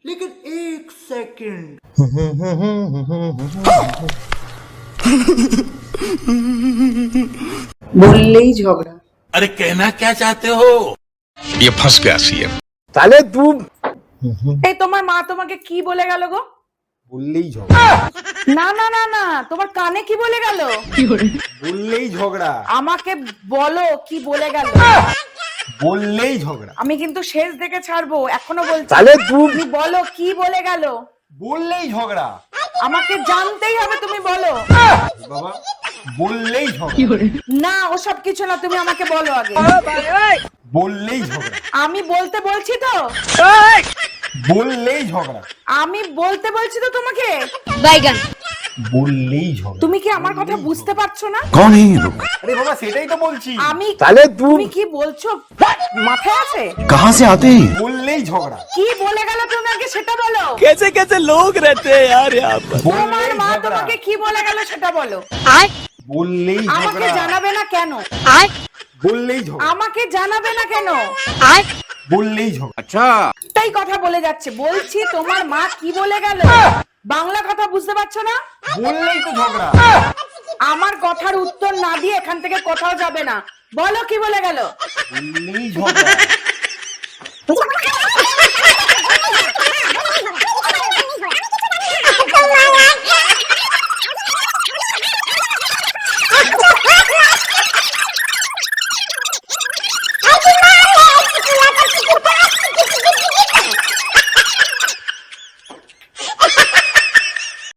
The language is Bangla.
लेकिन एक सेकंड। বললেই ঝগড়া। अरे कहना क्या चाहते हो? ये फंस गया सीएम। তাহলে তুই এই তোমার মা তোমাকে কি বলে গেল গো? বললেই ঝগড়া, না না না না, তোমার কানে কি বলে গেল? বললেই ঝগড়া, আমাকে বলো কি বলে গেল। বললেই ঝগড়া, আমি কিন্তু শেষ দেখে ছাড়বো, এখনো বলছি। তাহলে তুই তুমি বলো কি বলে গেল। বললেই ঝগড়া, আমাকে জানতেই হবে, তুমি বলো। বাবা বললেই ঝগড়া, না ওসব কিছু না, তুমি আমাকে বলো আগে। বললেই ঝগড়া, আমি বলতে বলছি তো, বললেই ঝগড়া, আমি বলতে বলছি তো তোমাকে। বাইগান। বললেই ঝগড়া। তুমি কি আমার কথা বুঝতে পারছো না? कौन है ये लोग? আরে বাবা সেটাই তো বলছি। আমি তাহলে তুই তুমি কি বলছো মাথায় আছে? कहाँ से आते हैं? বললেই ঝগড়া, কি বলে গেল তুমি আগে সেটা বলো। कैसे कैसे लोग रहते हैं यार यहाँ पर। তোমার বললেই মা ঝগড়া, তোমাকে কি বলে গেল সেটা বলো। আয় বললেই আমাকে ঝগড়া, জানাবে না কেন? আয় বললেই ঝগড়া, আমাকে জানাবে না কেন? আয় বললেই ঝগড়া। তাই কথা বলে যাচ্ছে, বলছি তোমার মা কি বলে গেল। বাংলা কথা বুঝতে পারছো না? বললেই তো ঝগড়া, আমার কথার উত্তর না দিয়ে এখান থেকে কোথাও যাবে না। বলো কি বলে গেল। বললেই ঝগড়া।